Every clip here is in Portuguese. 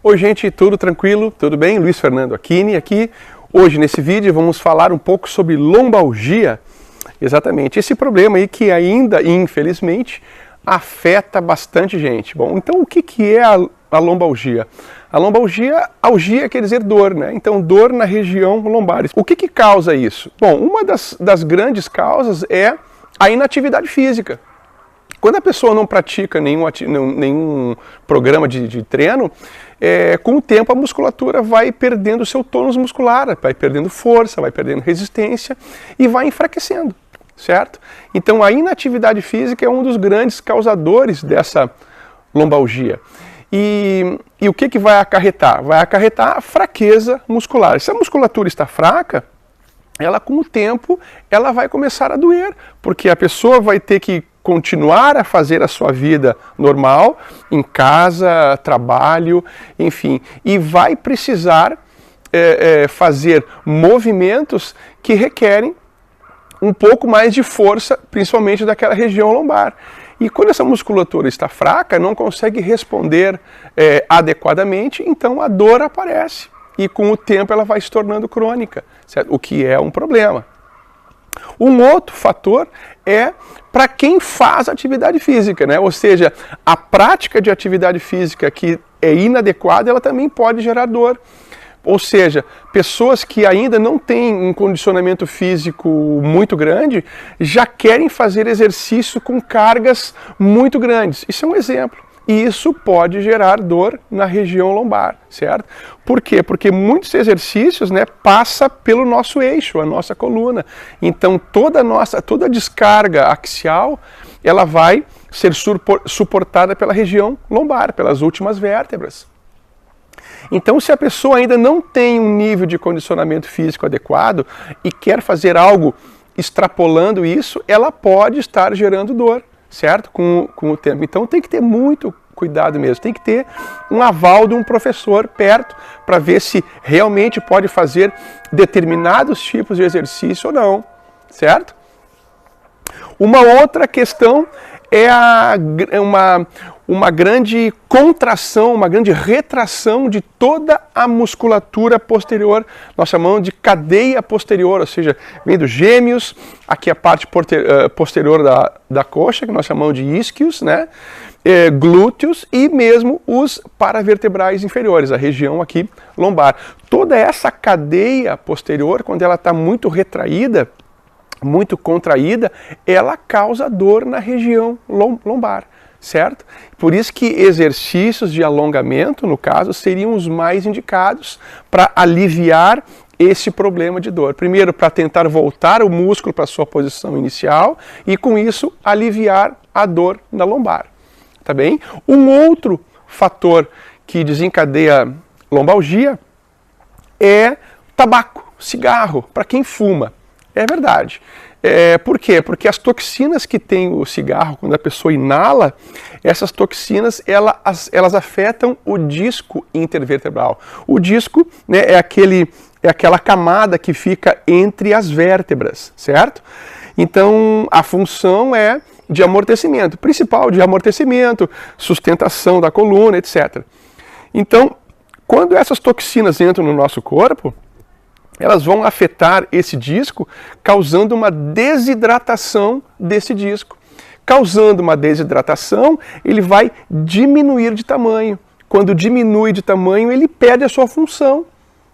Oi gente, tudo tranquilo? Tudo bem? Luiz Fernando Aquini aqui. Hoje nesse vídeo vamos falar um pouco sobre lombalgia. Exatamente, esse problema aí que ainda, infelizmente, afeta bastante gente. Bom, então o que é a lombalgia? A lombalgia, algia quer dizer dor, né? Então dor na região lombar. O que causa isso? Bom, uma das grandes causas é a inatividade física. Quando a pessoa não pratica nenhum programa de treino, com o tempo a musculatura vai perdendo o seu tônus muscular, vai perdendo força, vai perdendo resistência e vai enfraquecendo, certo? Então a inatividade física é um dos grandes causadores dessa lombalgia. E o que vai acarretar? Vai acarretar fraqueza muscular. Se a musculatura está fraca, ela com o tempo ela vai começar a doer, porque a pessoa vai ter que continuar a fazer a sua vida normal, em casa, trabalho, enfim, e vai precisar fazer movimentos que requerem um pouco mais de força, principalmente daquela região lombar. E quando essa musculatura está fraca, não consegue responder adequadamente, então a dor aparece. E com o tempo ela vai se tornando crônica, certo? O que é um problema. Um outro fator é para quem faz atividade física, né? Ou seja, a prática de atividade física que é inadequada, ela também pode gerar dor. Ou seja, pessoas que ainda não têm um condicionamento físico muito grande, já querem fazer exercício com cargas muito grandes. Isso é um exemplo. E isso pode gerar dor na região lombar, certo? Por quê? Porque muitos exercícios, né, passa pelo nosso eixo, a nossa coluna. Então toda a descarga axial, ela vai ser suportada pela região lombar, pelas últimas vértebras. Então, se a pessoa ainda não tem um nível de condicionamento físico adequado e quer fazer algo extrapolando isso, ela pode estar gerando dor, certo? Com o tempo. Então tem que ter muito cuidado mesmo, tem que ter um aval de um professor perto para ver se realmente pode fazer determinados tipos de exercício ou não, certo? Uma outra questão é uma grande contração, uma grande retração de toda a musculatura posterior, nós chamamos de cadeia posterior, ou seja, vem dos gêmeos, aqui a parte posterior da coxa, que nós chamamos de isquios, né? Glúteos e mesmo os paravertebrais inferiores, a região aqui lombar. Toda essa cadeia posterior, quando ela está muito retraída, muito contraída, ela causa dor na região lombar, certo? Por isso que exercícios de alongamento, no caso, seriam os mais indicados para aliviar esse problema de dor. Primeiro, para tentar voltar o músculo para a sua posição inicial e, com isso, aliviar a dor na lombar. Tá bem? Um outro fator que desencadeia lombalgia é tabaco, cigarro, para quem fuma. É verdade. Por quê? Porque as toxinas que tem o cigarro, quando a pessoa inala, essas toxinas elas afetam o disco intervertebral. O disco, né, é aquela camada que fica entre as vértebras, certo? Então a função é de amortecimento, principal de amortecimento, sustentação da coluna, etc. Então, quando essas toxinas entram no nosso corpo, elas vão afetar esse disco, causando uma desidratação desse disco. Causando uma desidratação, ele vai diminuir de tamanho. Quando diminui de tamanho, ele perde a sua função,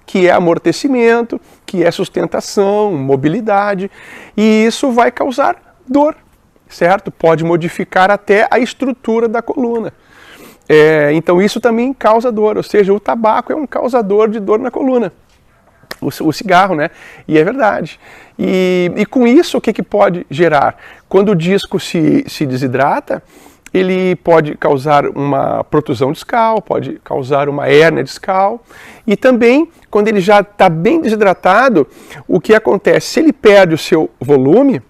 que é amortecimento, que é sustentação, mobilidade, e isso vai causar dor, certo? Pode modificar até a estrutura da coluna. Então isso também causa dor, ou seja, o tabaco é um causador de dor na coluna. O cigarro, né? E é verdade. E com isso, o que pode gerar? Quando o disco se desidrata, ele pode causar uma protusão discal, pode causar uma hérnia discal. E também, quando ele já está bem desidratado, o que acontece? Se ele perde o seu volume,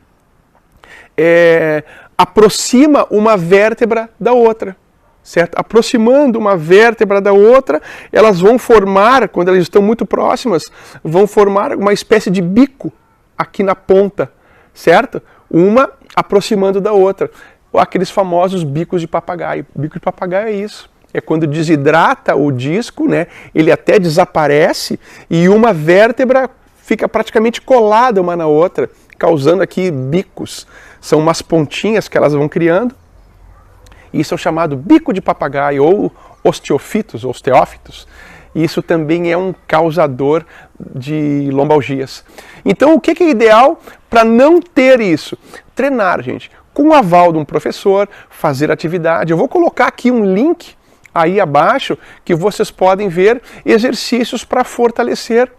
aproxima uma vértebra da outra. Certo? Aproximando uma vértebra da outra, elas vão formar, quando elas estão muito próximas, vão formar uma espécie de bico aqui na ponta, certo? Uma aproximando da outra. Aqueles famosos bicos de papagaio. Bico de papagaio é isso. é quando desidrata o disco, né? Ele até desaparece e uma vértebra fica praticamente colada uma na outra, causando aqui bicos. São umas pontinhas que elas vão criando. Isso é o chamado bico de papagaio ou osteófitos. Isso também é um causador de lombalgias. Então, o que é ideal para não ter isso? Treinar, gente, com o aval de um professor, fazer atividade. Eu vou colocar aqui um link aí abaixo que vocês podem ver exercícios para fortalecer.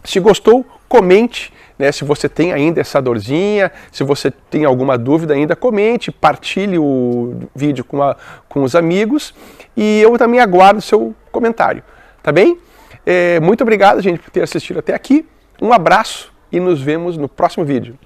Se gostou, comente. Né, se você tem ainda essa dorzinha, se você tem alguma dúvida ainda, comente, partilhe o vídeo com os amigos e eu também aguardo o seu comentário, tá bem? Muito obrigado, gente, por ter assistido até aqui, um abraço e nos vemos no próximo vídeo.